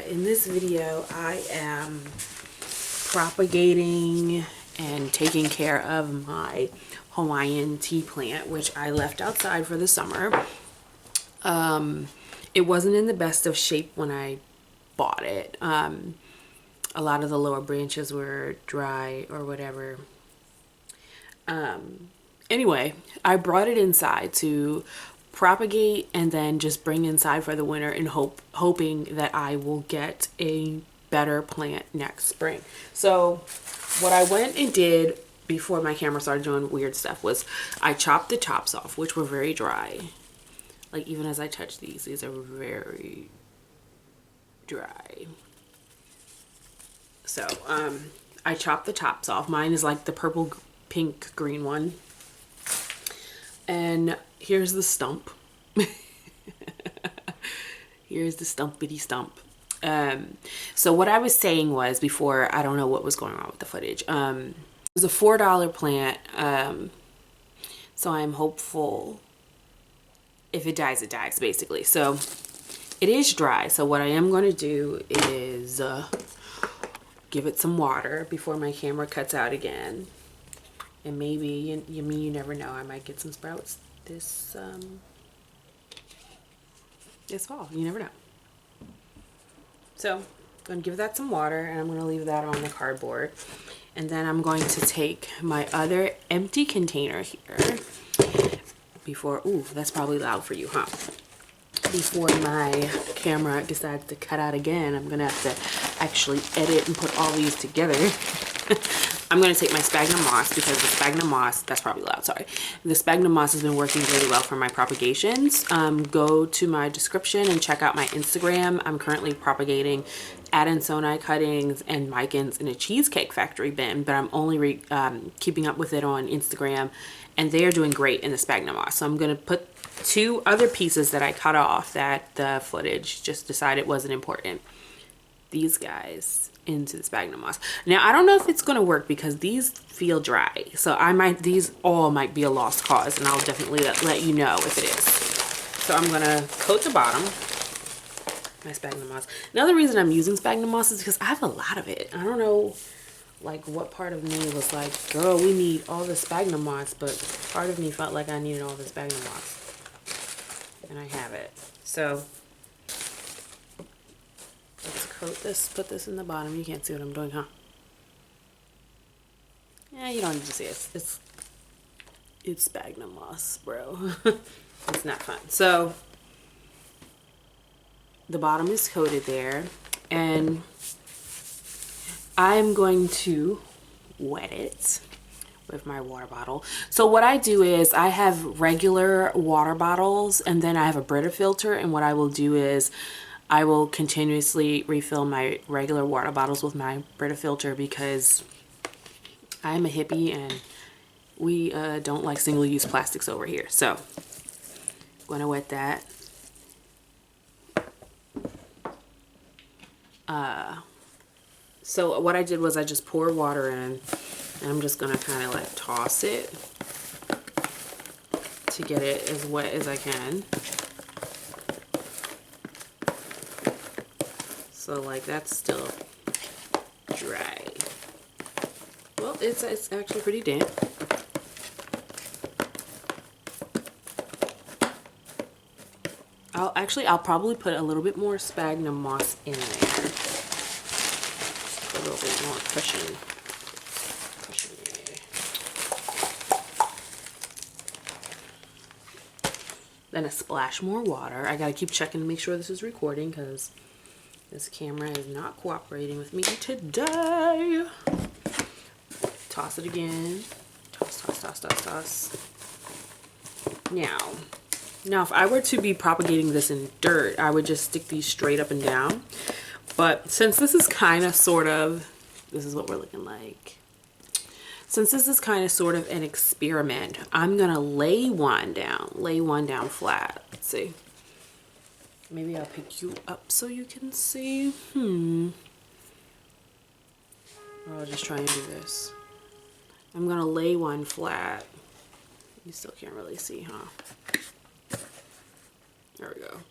In this video, I am propagating and taking care of my Hawaiian tea plant, which I left outside for the summer. It wasn't in the best of shape when I bought it. A lot of the lower branches were dry or whatever. Anyway, I brought it inside to propagate and then just bring inside for the winter and hoping that I will get a better plant next spring. So what I went and did before my camera started doing weird stuff was I chopped the tops off, which were very dry. Like even as I touch these are very dry. So I chopped the tops off. Mine is like the purple, pink, green one. And here's the stump. Here's the stumpity stump. So what I was saying was before, I don't know what was going on with the footage. It was a $4 plant. So I'm hopeful if it dies, basically. So it is dry. So what I am going to do is give it some water before my camera cuts out again. And maybe, you never know, I might get some sprouts this fall. You never know. So I'm going to give that some water and I'm going to leave that on the cardboard. And then I'm going to take my other empty container here before, ooh, that's probably loud for you, huh? Before my camera decides to cut out again, I'm going to have to actually edit and put all these together. I'm going to take my sphagnum moss because the sphagnum moss, that's probably loud, sorry. The sphagnum moss has been working really well for my propagations. Go to my description and check out my Instagram. I'm currently propagating Adansonii cuttings and micans in a cheesecake factory bin, but I'm only keeping up with it on Instagram, and they are doing great in the sphagnum moss. So I'm going to put 2 other pieces that I cut off that the footage just decided wasn't important. These guys into the sphagnum moss. Now I don't know if it's going to work because these feel dry, so these all might be a lost cause, and I'll definitely let you know if it is. So I'm going to coat the bottom my sphagnum moss. Another reason I'm using sphagnum moss is because I have a lot of it. I don't know like what part of me was like, girl, we need all the sphagnum moss, but part of me felt like I needed all the sphagnum moss, and I have it. So let's coat this, put this in the bottom. You can't see what I'm doing, huh? Yeah, you don't need to see it. It's sphagnum moss, bro. It's not fun. So the bottom is coated there, and I'm going to wet it with my water bottle. So what I do is I have regular water bottles, and then I have a Brita filter, and what I will do is I will continuously refill my regular water bottles with my Brita filter because I'm a hippie and we don't like single-use plastics over here. So I'm going to wet that. So what I did was I just poured water in, and I'm just going to kind of like toss it to get it as wet as I can. So like that's still dry. Well, it's actually pretty damp. I'll probably put a little bit more sphagnum moss in there. Just a little bit more cushion. Then a splash more water. I gotta keep checking to make sure this is recording because this camera is not cooperating with me today. Toss it again. Toss, toss, toss, toss, toss. Now if I were to be propagating this in dirt, I would just stick these straight up and down. But since this is kind of sort of, this is what we're looking like. Since this is kind of sort of an experiment, I'm gonna lay one down flat. Let's see. Maybe I'll pick you up so you can see. Or I'll just try and do this. I'm gonna lay one flat. You still can't really see, huh? There we go.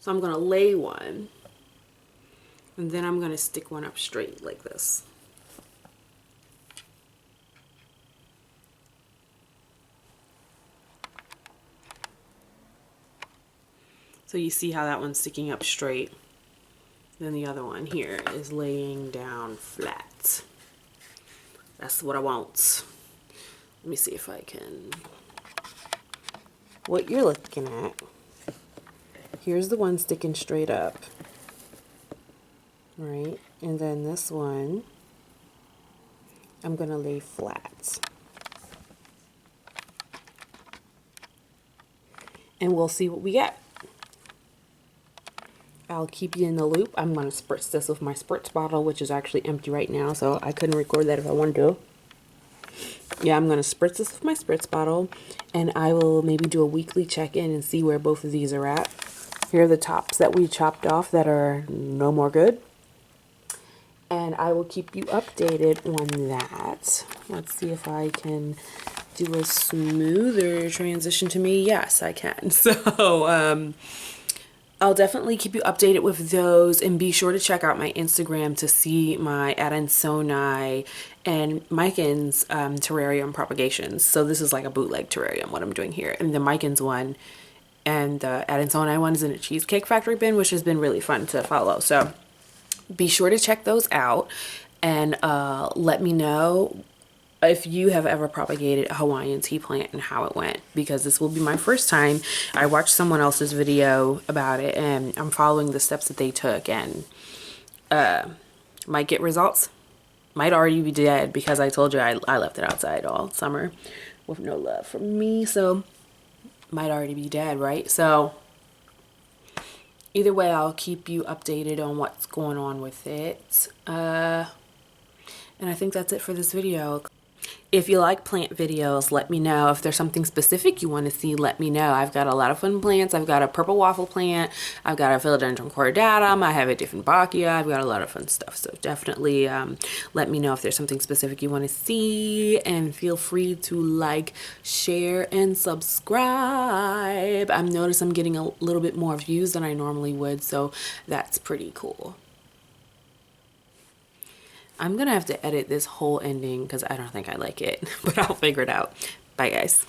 So I'm gonna lay one And then I'm going to stick one up straight like this. So you see how that one's sticking up straight. Then the other one here is laying down flat. That's what I want. Let me see if I can... What you're looking at, here's the one sticking straight up. Right? And then this one, I'm going to lay flat. And we'll see what we get. I'll keep you in the loop. I'm going to spritz this with my spritz bottle, which is actually empty right now, so I couldn't record that if I wanted to. Yeah, I'm going to spritz this with my spritz bottle, and I will maybe do a weekly check-in and see where both of these are at. Here are the tops that we chopped off that are no more good. And I will keep you updated on that. Let's see if I can do a smoother transition to me. Yes, I can. So, I'll definitely keep you updated with those, and be sure to check out my Instagram to see my Adansonii and Micans terrarium propagations. So this is like a bootleg terrarium, what I'm doing here. And the Micans one and the Adansonii one is in a Cheesecake Factory bin, which has been really fun to follow. So be sure to check those out, and let me know if you have ever propagated a Hawaiian tea plant and how it went, because this will be my first time. I watched someone else's video about it, and I'm following the steps that they took, and might get results, might already be dead, because I told you I left it outside all summer with no love from me, so might already be dead, right? So either way, I'll keep you updated on what's going on with it. And I think that's it for this video. If you like plant videos, let me know. If there's something specific you want to see, let me know. I've got a lot of fun plants. I've got a purple waffle plant. I've got a philodendron cordatum. I have a different bacchia. I've got a lot of fun stuff. So definitely let me know if there's something specific you want to see. And feel free to like, share, and subscribe. I've noticed I'm getting a little bit more views than I normally would. So that's pretty cool. I'm gonna have to edit this whole ending because I don't think I like it, but I'll figure it out. Bye, guys.